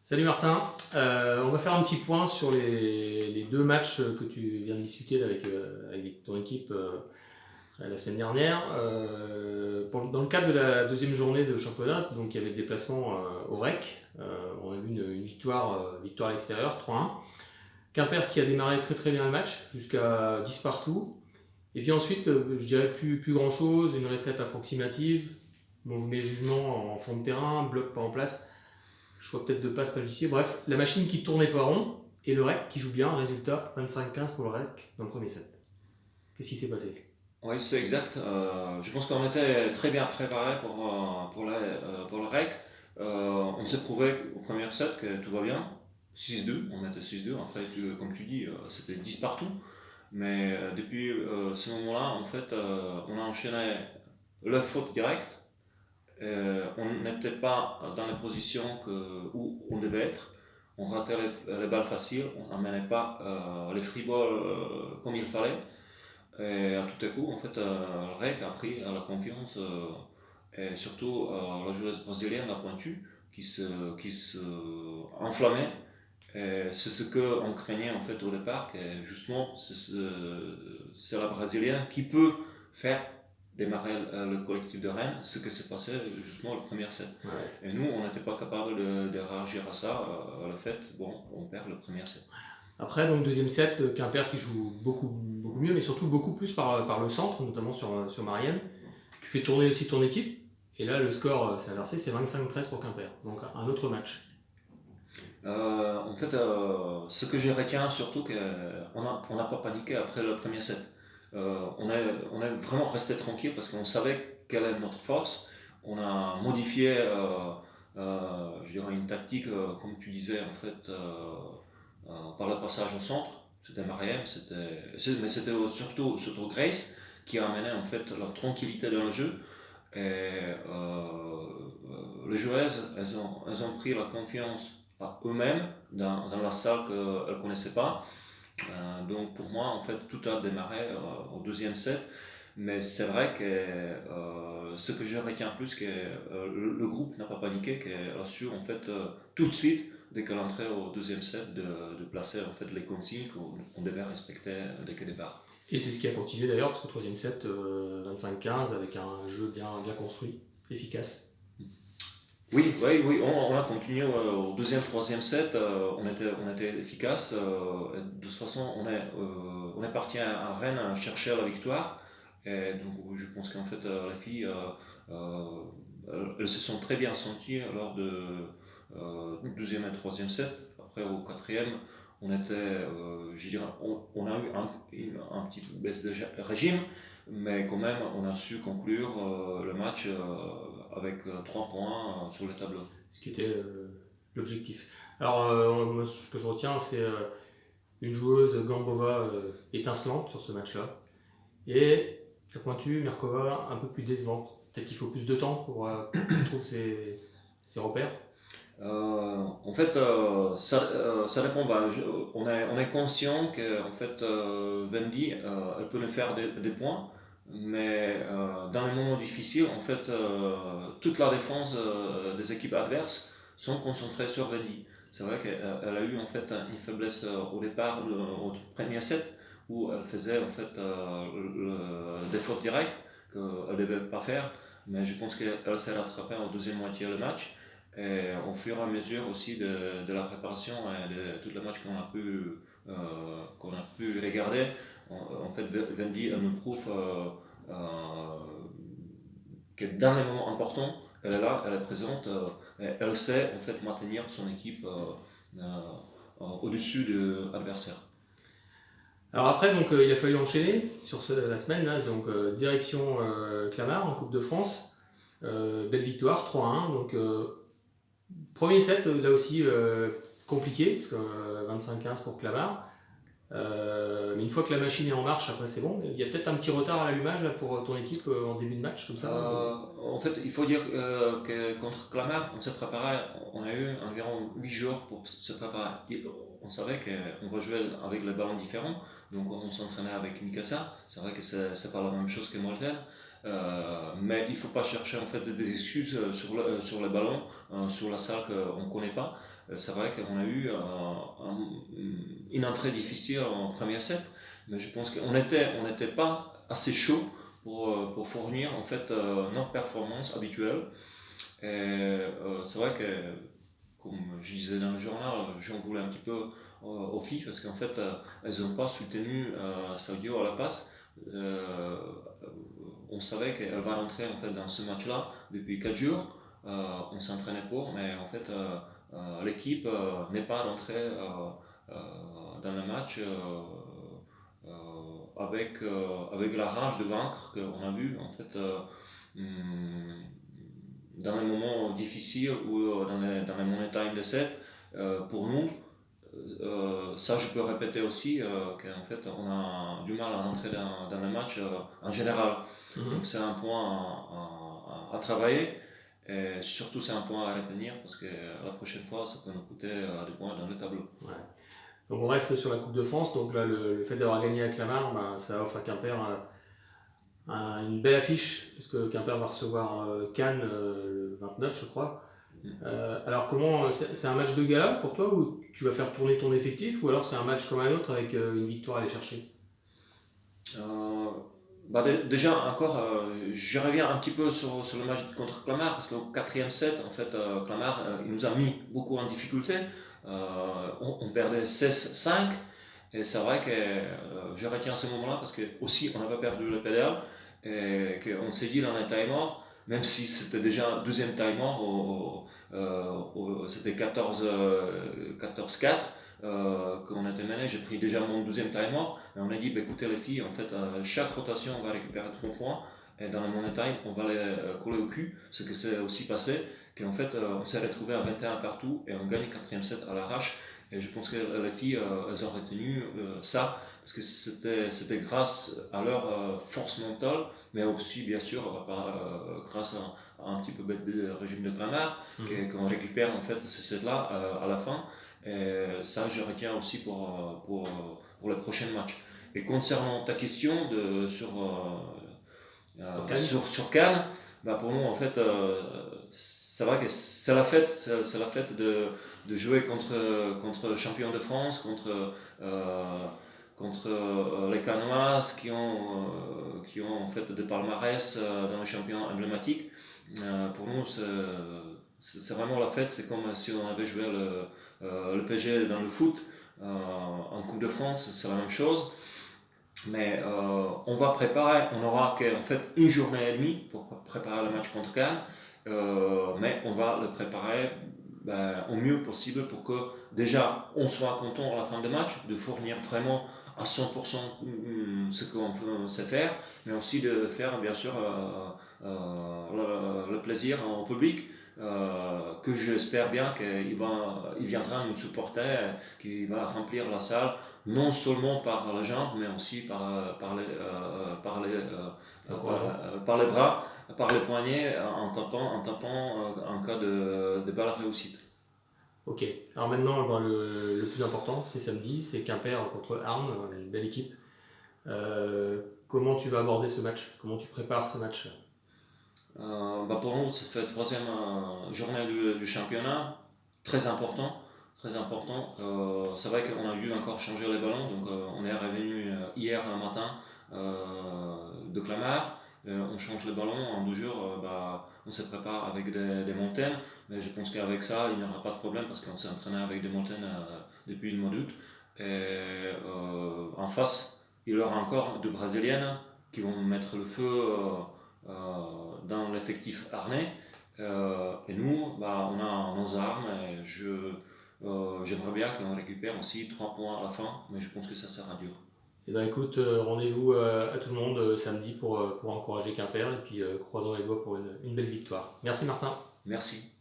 Salut Martin. On va faire un petit point sur les deux matchs que tu viens de discuter là, avec ton équipe la semaine dernière. Dans le cadre de la deuxième journée de championnat, donc il y avait le déplacement au REC. On a vu une victoire à l'extérieur, 3-1. Quimper qui a démarré très très bien le match, jusqu'à 10 partout. Et puis ensuite, je dirais plus grand chose, une recette approximative. Bon, mes jugements en fond de terrain, bloc pas en place. Choix peut-être de passe, pas judicieux. Bref, la machine qui tournait pas rond et le REC qui joue bien. Résultat 25-15 pour le REC dans le premier set. Qu'est-ce qui s'est passé? Oui, c'est exact. Je pense qu'on était très bien préparé pour le REC. On s'est prouvé au premier set que tout va bien. 6-2, on était 6-2. Après, comme tu dis, c'était 10 partout. Mais depuis ce moment-là, en fait, on a enchaîné le faute direct. On n'était pas dans la position où on devait être. On ratait les balles faciles, on n'amenait pas les free balls comme il fallait. Et à tout à coup, en fait, le REC a pris la confiance et surtout la joueuse brésilienne, la pointue, qui se enflammait. Et c'est ce qu'on craignait en fait au départ, que justement, c'est la brésilienne qui peut faire démarrer le collectif de Rennes, ce que s'est passé justement le premier set. Ouais. Et nous, on n'était pas capable de réagir à ça, à le fait, bon, on perd le premier set. Après, donc deuxième set, Quimper qui joue beaucoup mieux, mais surtout beaucoup plus par le centre, notamment sur Marianne. Tu fais tourner aussi ton équipe. Et là, le score s'est inversé, c'est 25-13 pour Quimper. Donc un autre match. En fait, ce que je retiens surtout, on n'a pas paniqué après le premier set. On est vraiment resté tranquille parce qu'on savait quelle est notre force. On a modifié, je dirais, une tactique, comme tu disais, en fait, par le passage au centre. C'était Mariem, mais c'était surtout Grace qui a amené en fait la tranquillité dans le jeu. Et les joueuses, elles ont pris la confiance à eux-mêmes dans la salle qu'elles ne connaissaient pas. Donc pour moi, en fait, tout a démarré au deuxième set. Mais c'est vrai que ce que je retiens plus, que le groupe n'a pas paniqué, qu'elle a su en fait tout de suite, dès qu'elle entrait au deuxième set, de placer en fait les consignes qu'on devait respecter dès le départ. Et c'est ce qui a continué d'ailleurs, parce qu'au troisième set, 25-15, avec un jeu bien construit, efficace. Oui, oui, oui, on a continué au deuxième, troisième set, on était efficace. De toute façon, on est parti à Rennes chercher la victoire. Et donc, je pense qu'en fait, les filles, elles se sont très bien senties lors du deuxième et troisième set. Après, au quatrième, je dirais, on a eu un petit baisse de régime, mais quand même, on a su conclure le match avec 3 points sur le tableau. Ce qui était l'objectif. Alors, moi, ce que je retiens, c'est une joueuse Gambova étincelante sur ce match-là. Et la pointue, Mirkova, un peu plus décevante. Peut-être qu'il faut plus de temps pour qu'elle trouve ses repères. En fait, ça dépend. On est conscient que en fait, Wendy, elle peut nous faire des points, mais dans les moments difficiles, en fait, toute la défense des équipes adverses sont concentrées sur Wendy. C'est vrai qu'elle a eu en fait une faiblesse au départ, au premier set, où elle faisait en fait des fautes directes qu'elle ne devait pas faire, mais je pense qu'elle s'est rattrapée en deuxième moitié du match. Et au fur et à mesure aussi de la préparation et de tout le match qu'on a pu regarder, en fait, Wendy, elle nous prouve que dans les moments importants, elle est là, elle est présente, et elle sait en fait maintenir son équipe au-dessus de l'adversaire. Alors après, donc, il a fallu enchaîner sur la semaine. Là, donc, direction Clamart en Coupe de France. Belle victoire, 3-1. Donc, premier set, là aussi, compliqué, parce que 25-15 pour Clamart. Mais une fois que la machine est en marche, après c'est bon. Il y a peut-être un petit retard à l'allumage là, pour ton équipe en début de match, comme ça. En fait, il faut dire que contre Clamart, on s'est préparé, on a eu environ 8 jours pour se préparer. On savait qu'on va jouer avec les ballons différents, donc on s'entraînait avec Mikasa. C'est vrai que c'est pas la même chose que Molten, Mais il ne faut pas chercher en fait des excuses sur le ballon, sur la salle qu'on ne connaît pas. C'est vrai qu'on a eu une entrée difficile en premier set, mais je pense qu'on n'était pas assez chaud pour fournir en fait notre performance habituelle. Et c'est vrai que, comme je disais dans le journal, j'en voulais un petit peu aux filles parce qu'en fait elles n'ont pas soutenu Saudio à la passe. Euh, on savait qu'elle va rentrer en fait dans ce match-là depuis 4 jours. On s'entraînait pour, mais en fait l'équipe n'est pas rentrée dans le match avec la rage de vaincre qu'on a vu en fait hum, dans les moments difficiles ou dans les money time de set. Pour nous, ça je peux répéter aussi qu'en fait on a du mal à rentrer dans le match en général. Donc c'est un point à travailler et surtout c'est un point à retenir parce que la prochaine fois ça peut nous coûter des points dans le tableau. Ouais. Donc on reste sur la Coupe de France, donc là le fait d'avoir gagné à Clamart, ça offre à Quimper une belle affiche, parce que Quimper va recevoir Cannes le 29 je crois. Alors comment, c'est un match de gala pour toi où tu vas faire tourner ton effectif, ou alors c'est un match comme un autre avec une victoire à aller chercher? Déjà encore, je reviens un petit peu sur le match contre Clamart parce qu'au quatrième set, en fait, Clamart il nous a mis beaucoup en difficulté. On perdait 16-5 et c'est vrai que je retiens ce moment-là parce que aussi on n'a pas perdu le pédale et qu'on s'est dit dans un timer, même si c'était déjà un deuxième timer, c'était 14-4 qu'on était mené, j'ai pris déjà mon deuxième timer. Et on a dit, bah, écoutez les filles, en fait, chaque rotation, on va récupérer 3 points. Et dans le money time, on va les coller au cul. Ce qui s'est aussi passé, qu'en fait, on s'est retrouvé à 21 partout et on gagne le quatrième set à l'arrache. Et je pense que les filles, elles ont retenu ça, parce que c'était grâce à leur force mentale, mais aussi, bien sûr, grâce à un petit peu de régime de Clamart, qu'on récupère en fait ces sets-là à la fin. Et ça, je retiens aussi pour le prochain match. Et concernant ta question sur Cannes, bah pour nous, en fait, c'est vrai que c'est la fête, c'est la fête de jouer contre champions de France, contre les Cannoises qui ont en fait des palmarès dans les champions emblématiques. Pour nous, c'est vraiment la fête, c'est comme si on avait joué le PSG dans le foot. En Coupe de France, c'est la même chose. Mais on va préparer, on aura en fait une journée et demie pour préparer le match contre Cannes, mais on va le préparer au mieux possible pour que déjà on soit content à la fin du match, de fournir vraiment à 100% ce qu'on sait faire, mais aussi de faire bien sûr le plaisir au public, que j'espère bien il viendra nous supporter, qu'il va remplir la salle non seulement par la jambe, mais aussi par les bras, par les poignets, en tapant en cas de balle réussite. Ok, alors maintenant le plus important c'est samedi, c'est Quimper contre Arles, une belle équipe. Comment tu vas aborder ce match? Comment tu prépares ce match? Pour nous, ça fait la troisième journée du championnat, très important. Très important. C'est vrai qu'on a dû encore changer les ballons, donc on est revenu hier le matin de Clamart. On change les ballons en 2 jours, on se prépare avec des montagnes, mais je pense qu'avec ça il n'y aura pas de problème parce qu'on s'est entraîné avec des montagnes depuis le mois d'août. Et en face, il y aura encore deux Brésiliennes qui vont mettre le feu dans l'effectif harnais. Et nous, on a nos armes et j'aimerais bien qu'on récupère aussi 3 points à la fin, mais je pense que ça sera dur. Eh ben écoute, rendez-vous à tout le monde samedi pour encourager Quimper, et puis croisons les doigts pour une belle victoire. Merci Martin. Merci.